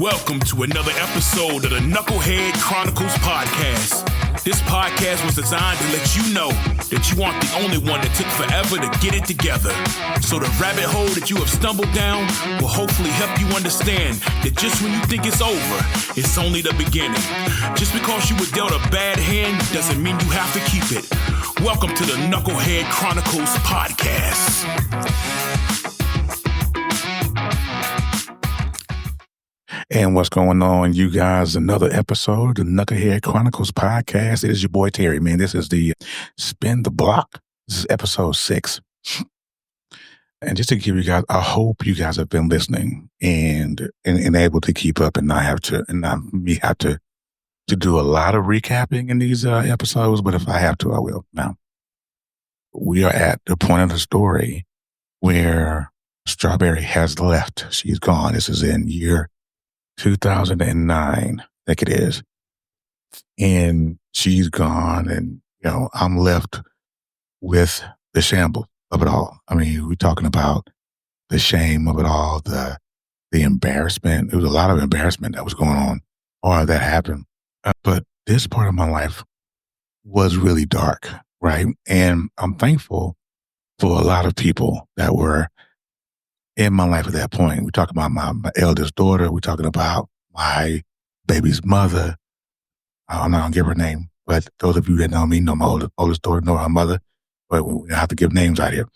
Welcome to another episode of the Knucklehead Chronicles podcast. This podcast was designed to let you know that you aren't the only one that took forever to get it together. So the rabbit hole that you have stumbled down will hopefully help you understand that just when you think it's over, it's only the beginning. Just because you were dealt a bad hand doesn't mean you have to keep it. Welcome to the Knucklehead Chronicles podcast. And what's going on, you guys? Another episode of the Knucklehead Chronicles podcast. It is your boy Terry, man. This is the Spin the Block. This is episode 6. And just to give you guys, I hope you guys have been listening and able to keep up and not have to do a lot of recapping in these episodes. But if I have to, I will. Now, we are at the point of the story where Strawberry has left. She's gone. This is in year 2009, I think it is. And she's gone, and, I'm left with the shambles of it all. I mean, we're talking about the shame of it all, the embarrassment. There was a lot of embarrassment that was going on or that happened. But this part of my life was really dark, right? And I'm thankful for a lot of people that were in my life at that point. We're talking about my eldest daughter. We're talking about my baby's mother. I'm not going to give her name, but those of you that know me know my oldest daughter, know her mother, but we don't have to give names out here.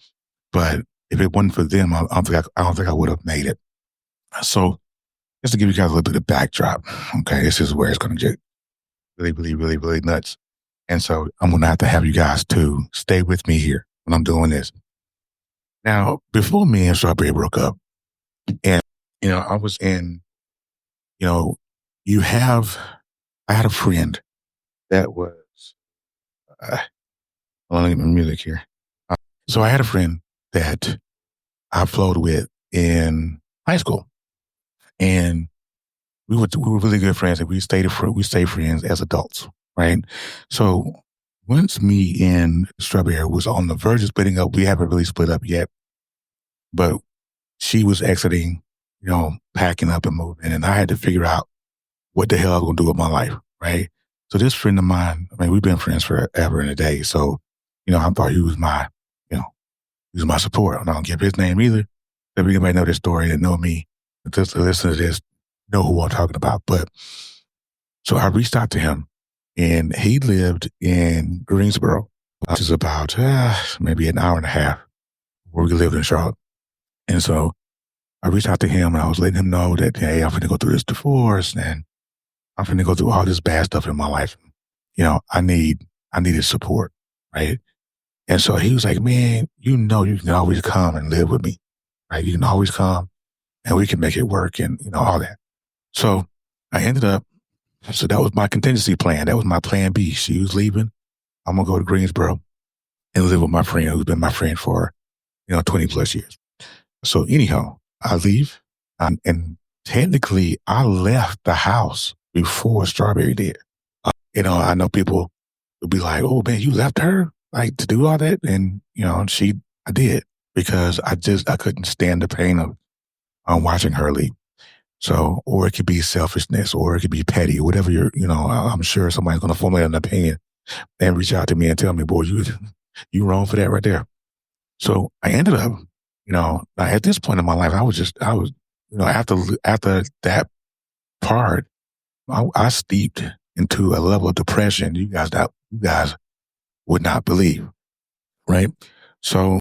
But if it wasn't for them, I don't think I would have made it. So just to give you guys a little bit of backdrop, okay, this is where it's going to get really, really, really, really nuts. And so I'm going to have you guys to stay with me here when I'm doing this. Now, before me and Strawberry broke up, and, I was in, I had a friend that was, let me get my music here. So I had a friend that I flowed with in high school, and we were really good friends, and we stayed friends as adults, right? So once me and Strawberry was on the verge of splitting up, we haven't really split up yet, but she was exiting, packing up and moving, and I had to figure out what the hell I was going to do with my life, right? So this friend of mine, we've been friends forever and a day, so, I thought he was my support. I'm not going to give his name either. If anybody know this story that know me, just to listen to this, know who I'm talking about. But so I reached out to him, and he lived in Greensboro, which is about maybe an hour and a half where we lived in Charlotte. And so I reached out to him, and I was letting him know that, hey, I'm going to go through this divorce, and I'm going to go through all this bad stuff in my life. I needed support, right? And so he was like, man, you can always come and live with me, right? You can always come, and we can make it work, and, all that. So I ended up, so that was my contingency plan. That was my plan B. She was leaving. I'm going to go to Greensboro and live with my friend who's been my friend for, 20 plus years. So anyhow, I leave, and technically I left the house before Strawberry did. I know people would be like, oh man, you left her like to do all that? And, I did, because I couldn't stand the pain of watching her leave. So, or it could be selfishness, or it could be petty, whatever I'm sure somebody's going to formulate an opinion and reach out to me and tell me, boy, you wrong for that right there. So I ended up, at this point in my life, I was, after that part, I steeped into a level of depression you guys would not believe, right? So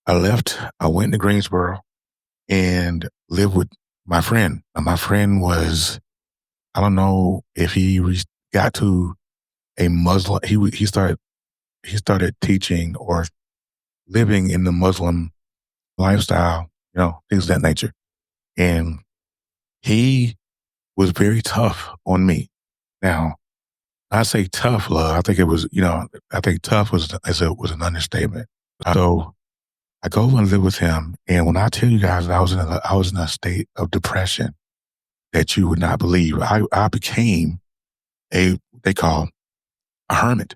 I left, I went to Greensboro and lived with my friend. My friend was, I don't know if he got to a Muslim, he started teaching or living in the Muslim lifestyle, things of that nature. And he was very tough on me. Now, I say tough love. I think it was, I think tough was an understatement. So I go and live with him. And when I tell you guys that I was in a state of depression that you would not believe, I became they call a hermit.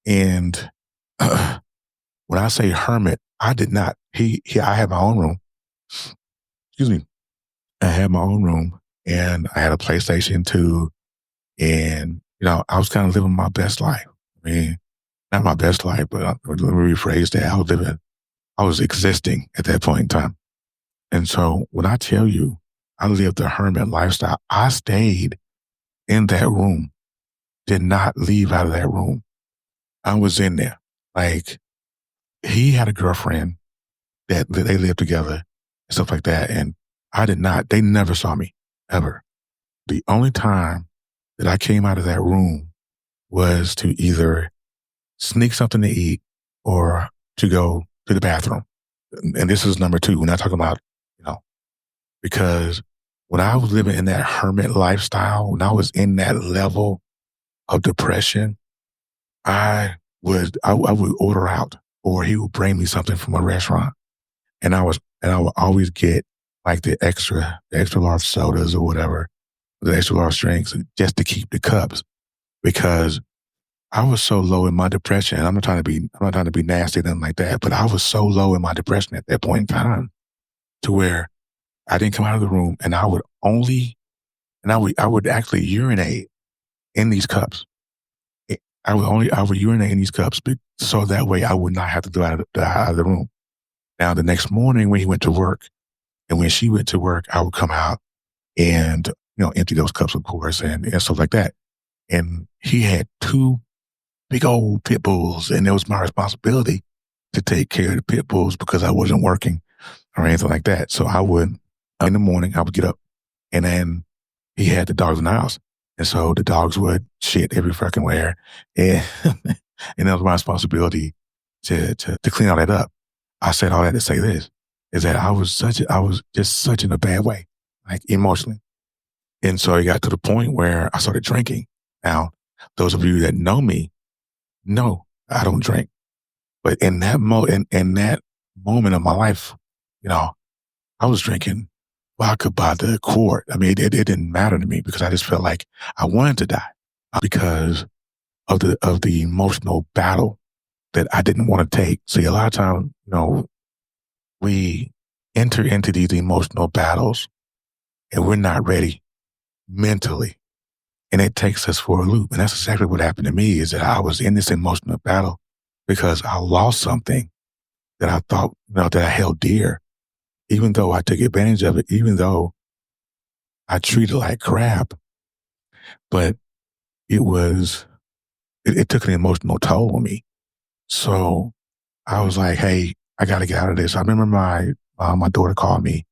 And when I say hermit, I did not, I had my own room. Excuse me. I had my own room, and I had a PlayStation 2, and, I was kind of living my best life. I mean, not my best life, but let me rephrase that. I was existing at that point in time. And so when I tell you I lived the hermit lifestyle, I stayed in that room, did not leave out of that room. I was in there. Like, he had a girlfriend that they lived together and stuff like that. And I did not, they never saw me ever. The only time that I came out of that room was to either sneak something to eat or to go to the bathroom. And this is number two. We're not talking about, because when I was living in that hermit lifestyle, when I was in that level of depression, I would order out, or he would bring me something from a restaurant. And I would always get like the extra large sodas or whatever, the extra large drinks, just to keep the cups, because I was so low in my depression. And I'm not trying to be nasty or nothing like that, but I was so low in my depression at that point in time to where I didn't come out of the room, and I would actually urinate in these cups. I would urinate in these cups, so that way I would not have to go out of the room. Now, the next morning when he went to work, and when she went to work, I would come out and, empty those cups, of course, and stuff like that. And he had two big old pit bulls, and it was my responsibility to take care of the pit bulls because I wasn't working or anything like that. So in the morning, I would get up, and then he had the dogs in the house. And so the dogs would shit every fucking where. And, and it was my responsibility to clean all that up. I said all that to say this, is that I was just such in a bad way, like emotionally. And so it got to the point where I started drinking. Now, those of you that know me know I don't drink. But in that moment of my life, I was drinking vodka by the quart. I mean, it didn't matter to me because I just felt like I wanted to die because of the emotional battle that I didn't want to take. See, a lot of times, we enter into these emotional battles and we're not ready mentally. And it takes us for a loop. And that's exactly what happened to me, is that I was in this emotional battle because I lost something that I thought, that I held dear, even though I took advantage of it, even though I treated it like crap. But it took an emotional toll on me. So I was like, hey, I got to get out of this. I remember my daughter called me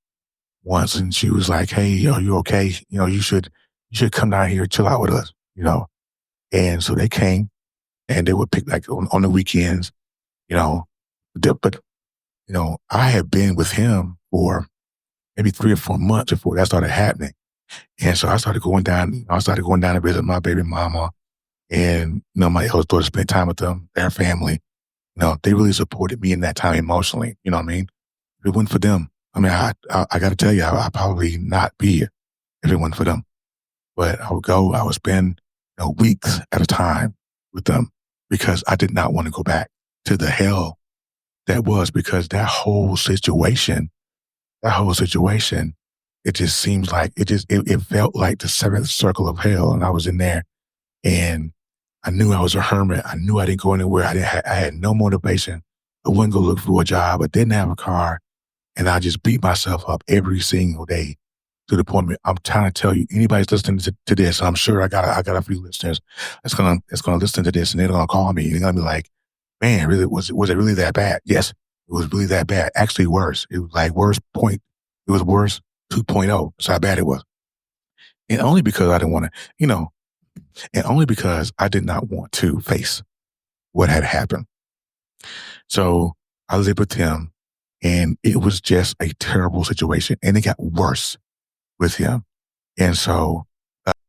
once, and she was like, hey, are you okay? You should come down here, chill out with us, And so they came, and they would pick like on the weekends, but I had been with him for maybe 3 or 4 months before that started happening. And so I started going down to visit my baby mama, and, my eldest daughter, spent time with them, their family. They really supported me in that time emotionally. You know what I mean? If it wasn't for them, I mean, I got to tell you, I'd probably not be here if it wasn't for them. But I would spend, weeks at a time with them because I did not want to go back to the hell that was, because that whole situation, it just seems like it felt like the seventh circle of hell. And I was in there, and I knew I was a hermit. I knew I didn't go anywhere. I had no motivation. I wouldn't go look for a job. I didn't have a car. And I just beat myself up every single day to the point where I'm trying to tell you, anybody's listening to this, I'm sure I got a few listeners that's gonna listen to this, and they're gonna call me. They're gonna be like, man, really, was it really that bad? Yes, it was really that bad. Actually worse. It was like worse 2.0. That's how bad it was. And only because I didn't want to, and only because I did not want to face what had happened. So I lived with him, and it was just a terrible situation, and it got worse with him. And so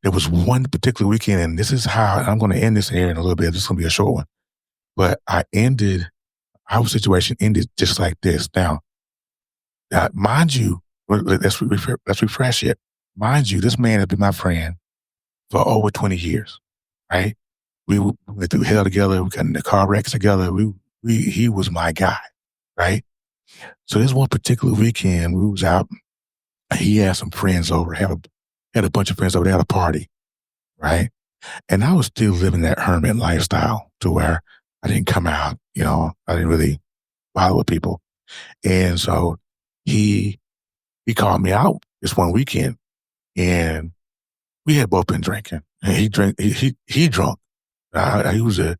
there was one particular weekend, and this is how I'm going to end this here in a little bit. This is going to be a short one, but our situation ended just like this. Now, mind you, let's refresh it. Mind you, this man has been my friend for over 20 years, right? We went through hell together. We got in the car wrecks together. He was my guy, right? So this one particular weekend, we was out. He had some friends over, had Had a bunch of friends over there at a party, right? And I was still living that hermit lifestyle to where I didn't come out, I didn't really bother with people. And so he called me out this one weekend, and we had both been drinking. And he drunk. He was a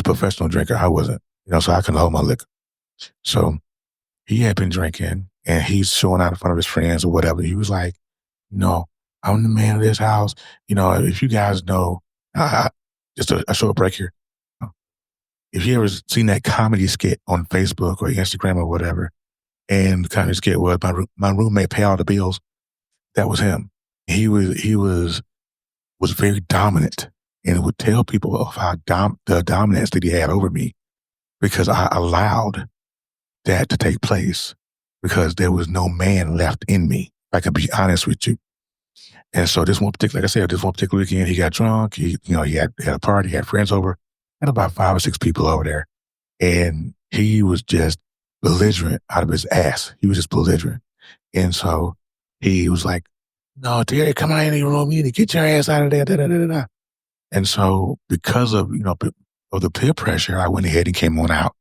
professional drinker. I wasn't, so I couldn't hold my liquor. So he had been drinking, and he's showing out in front of his friends or whatever. He was like, I'm the man of this house. If you guys know, just a short break here. If you ever seen that comedy skit on Facebook or Instagram or whatever, and the comedy skit was my roommate pay all the bills, that was him. He was very dominant and would tell people of how the dominance that he had over me because I allowed that to take place because there was no man left in me. If I can be honest with you. And so this one particular weekend, he got drunk. He had a party, he had friends over, had about 5 or 6 people over there. And he was just belligerent out of his ass. He was just belligerent. And so he was like, no, Terry, come on in your room. You need to get your ass out of there. Da, da, da, da, da. And so because of, of the peer pressure, I went ahead and came on out.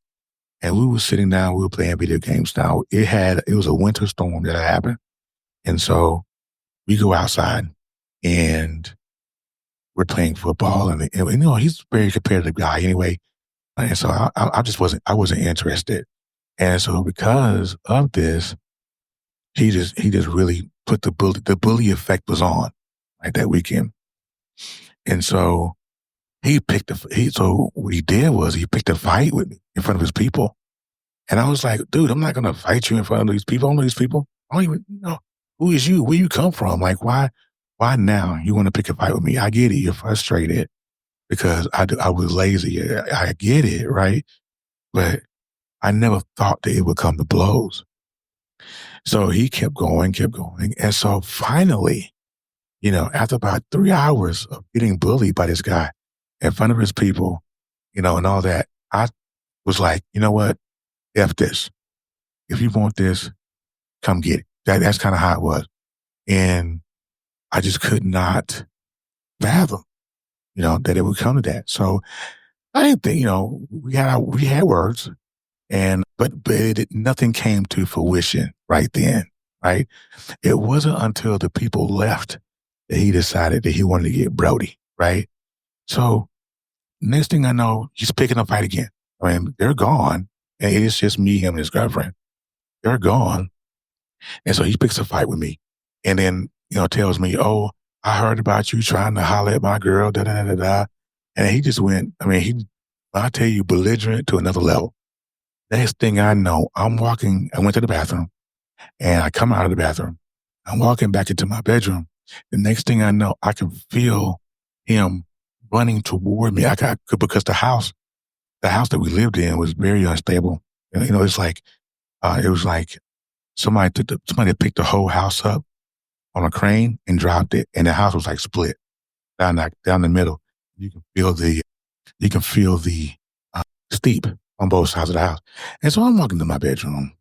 And we were sitting down, we were playing video games. Now, it was a winter storm that happened. And so we go outside and we're playing football. And he's a very competitive guy anyway. And so I wasn't interested. And so because of this, he just really put the bully effect was on like that weekend. And so so what he did was he picked a fight with me in front of his people. And I was like, dude, I'm not going to fight you in front of these people. I don't know these people. I don't even know who is you? Where you come from? Like, why now you want to pick a fight with me? I get it. You're frustrated because I was lazy. I get it. Right. But I never thought that it would come to blows. So he kept going. And so finally, after about 3 hours of getting bullied by this guy in front of his people, and all that, I was like, you know what? F this. If you want this, come get it. That's kind of how it was. And I just could not fathom, that it would come to that. So I didn't think, we had words but nothing came to fruition right then, right? It wasn't until the people left that he decided that he wanted to get Brody, right? So next thing I know, he's picking a fight again. I mean, they're gone, and it's just me, him, and his girlfriend. They're gone. And so he picks a fight with me and then, tells me, oh, I heard about you trying to holler at my girl, da, da, da, da, da. And he just went, I tell you, belligerent to another level. Next thing I know, I went to the bathroom and I come out of the bathroom. I'm walking back into my bedroom. The next thing I know, I can feel him running toward me. Because the house that we lived in was very unstable. It's like, it was like somebody picked the whole house up on a crane and dropped it. And the house was like split down the middle. You can feel the steep on both sides of the house. And so I'm walking to my bedroom.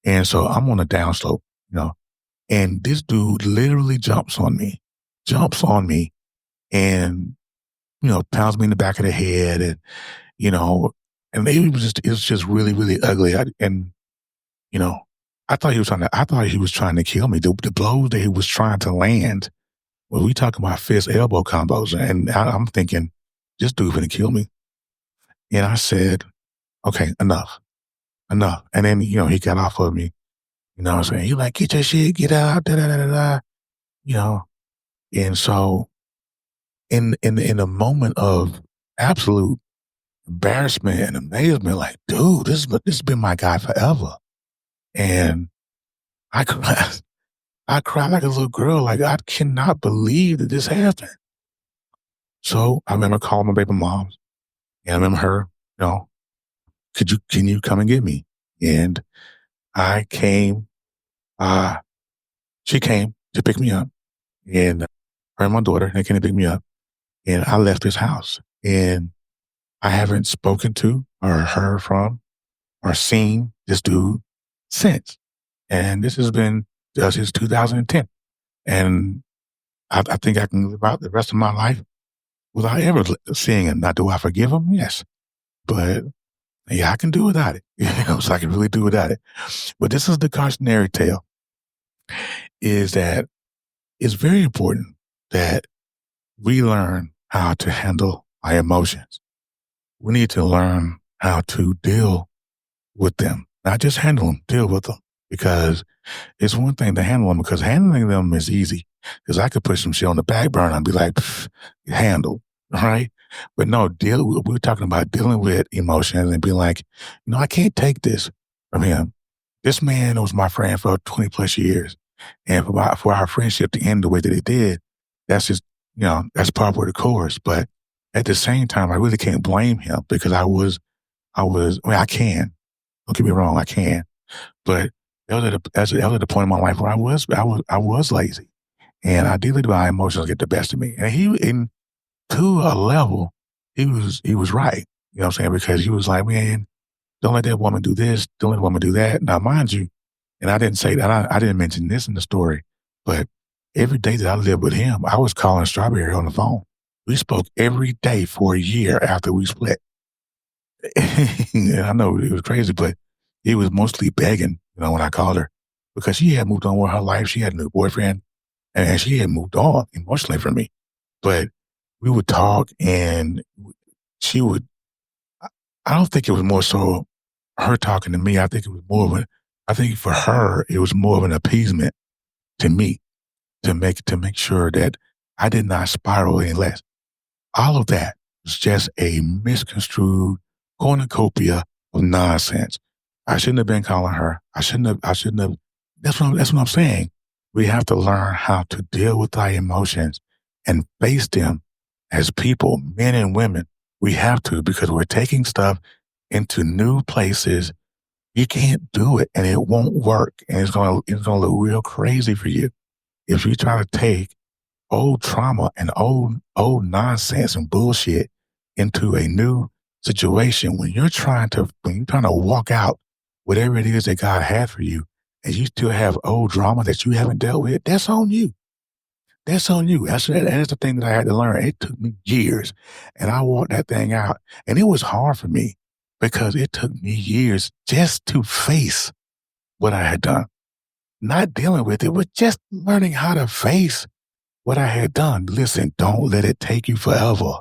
And so I'm on a downslope, and this dude literally jumps on me and, pounds me in the back of the head and, and it was just really, really ugly. I thought he was trying to kill me. The blows that he was trying to land, well, we talking about fist elbow combos. And I'm thinking, this dude gonna kill me. And I said, okay, enough. And then, he got off of me. What I'm saying? He like, get your shit, get out, da da da da da. And so in a moment of absolute embarrassment and amazement, like, dude, this has been my guy forever. And I cried like a little girl, like, I cannot believe that this happened. So I remember calling my baby mom, and I remember her, can you come and get me? And I came, she came to pick me up, and her and my daughter, they came to pick me up, and I left this house, and I haven't spoken to or heard from or seen this dude since. And this has been since 2010. And I think I can live out the rest of my life without ever seeing him. Now, do I forgive him? Yes. But yeah, I can do without it. So I can really do without it. But this is the cautionary tale, is that it's very important that we learn how to handle our emotions. We need to learn how to deal with them, not just handle them, deal with them. Because it's one thing to handle them, because handling them is easy. Because I could put some shit on the back burner and be like, handle, right? But no, we're talking about dealing with emotions and being like, I can't take this from him. This man was my friend for 20 plus years. And for our friendship to end the way that it did, that's just, that's part of the course. But at the same time, I really can't blame him, because I can. Don't get me wrong, I can. But that was at the point in my life where I was lazy. And I did let my emotions get the best of me. And to a level, he was right. You know what I'm saying? Because he was like, man, don't let that woman do this. Don't let that woman do that. Now, mind you, and I didn't say that, I didn't mention this in the story, but every day that I lived with him, I was calling Strawberry on the phone. We spoke every day for a year after we split. I know it was crazy, but it was mostly begging, when I called her, because she had moved on with her life. She had a new boyfriend, and she had moved on emotionally from me. But we would talk, and she would, I don't think it was more so her talking to me. I think for her, it was more of an appeasement to me, to make sure that I did not spiral any less. All of that was just a misconstrued cornucopia of nonsense. I shouldn't have been calling her. I shouldn't have. That's what I'm saying. We have to learn how to deal with our emotions and face them as people, men and women. We have to, because we're taking stuff into new places. You can't do it, and it won't work, and it's gonna look real crazy for you if you try to take old trauma and old nonsense and bullshit into a new situation. When you're trying to walk out whatever it is that God had for you, and you still have old drama that you haven't dealt with, that's on you. That's on you. That's the thing that I had to learn. It took me years, and I walked that thing out, and it was hard for me because it took me years just to face what I had done. Not dealing with it, but just learning how to face what I had done. Listen, don't let it take you forever.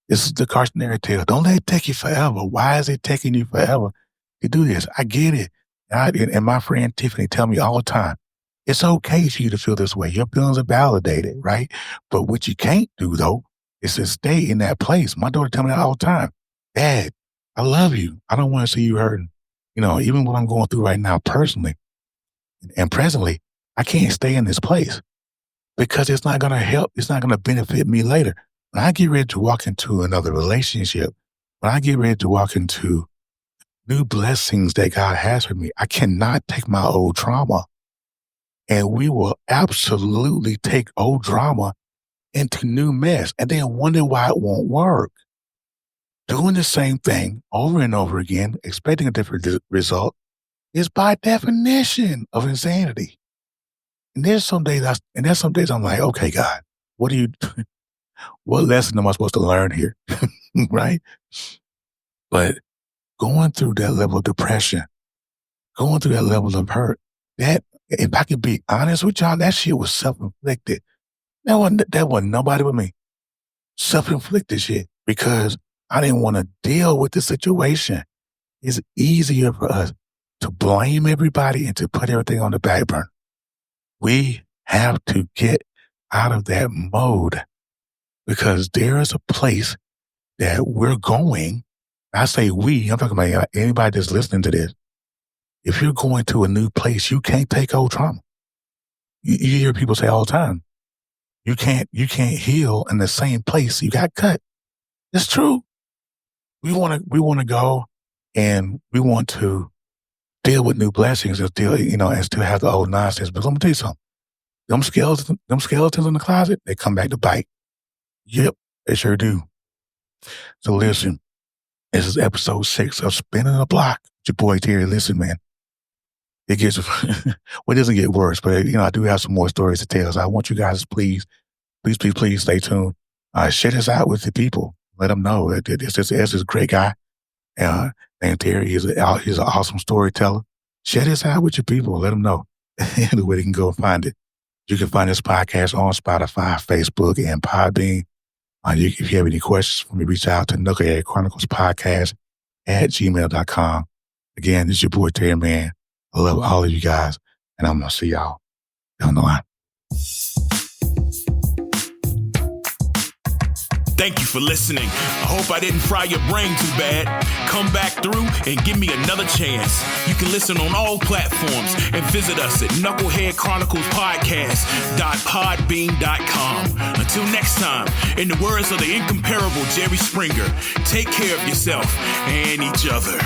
This is the cautionary tale. Don't let it take you forever. Why is it taking you forever to do this? I get it. And my friend Tiffany tell me all the time, it's okay for you to feel this way. Your feelings are validated, right? But what you can't do, though, is to stay in that place. My daughter tell me that all the time. Dad, I love you. I don't want to see you hurting. Even what I'm going through right now personally and presently, I can't stay in this place because it's not going to help. It's not going to benefit me later. When I get ready to walk into another relationship, when I get ready to walk into new blessings that God has for me, I cannot take my old trauma. And we will absolutely take old drama into new mess and then wonder why it won't work. Doing the same thing over and over again, expecting a different result, is by definition of insanity. And there's some days I'm like, okay, God, what lesson am I supposed to learn here? Right? But going through that level of depression, going through that level of hurt, that, if I could be honest with y'all, that shit was self-inflicted. That wasn't nobody but me. Self-inflicted shit, because I didn't want to deal with the situation. It's easier for us to blame everybody and to put everything on the back burner. We have to get out of that mode, because there is a place that we're going. I say we, I'm talking about anybody that's listening to this. If you're going to a new place, you can't take old trauma. You hear people say all the time, you can't heal in the same place you got cut. It's true. We want to go, and we want to deal with new blessings and still have the old nonsense. But let me tell you something. Them skeletons in the closet, they come back to bite. Yep, they sure do. So listen, this is episode 6 of Spinning the Block. It's your boy Terry. Listen, man, it gets, well, it doesn't get worse, but I do have some more stories to tell. So I want you guys to please please stay tuned. Share this out with the people. Let them know that this great guy named Terry. He's an awesome storyteller. Share this out with your people. Let them know the way they can go and find it. You can find this podcast on Spotify, Facebook, and Podbean. If you have any questions for me, reach out to Knucklehead Chronicles Podcast at gmail.com. Again, this is your boy Terry, man. I love all of you guys, and I'm going to see y'all down the line. Thank you for listening. I hope I didn't fry your brain too bad. Come back through and give me another chance. You can listen on all platforms and visit us at knuckleheadchroniclespodcast.podbean.com. Until next time, in the words of the incomparable Jerry Springer, take care of yourself and each other.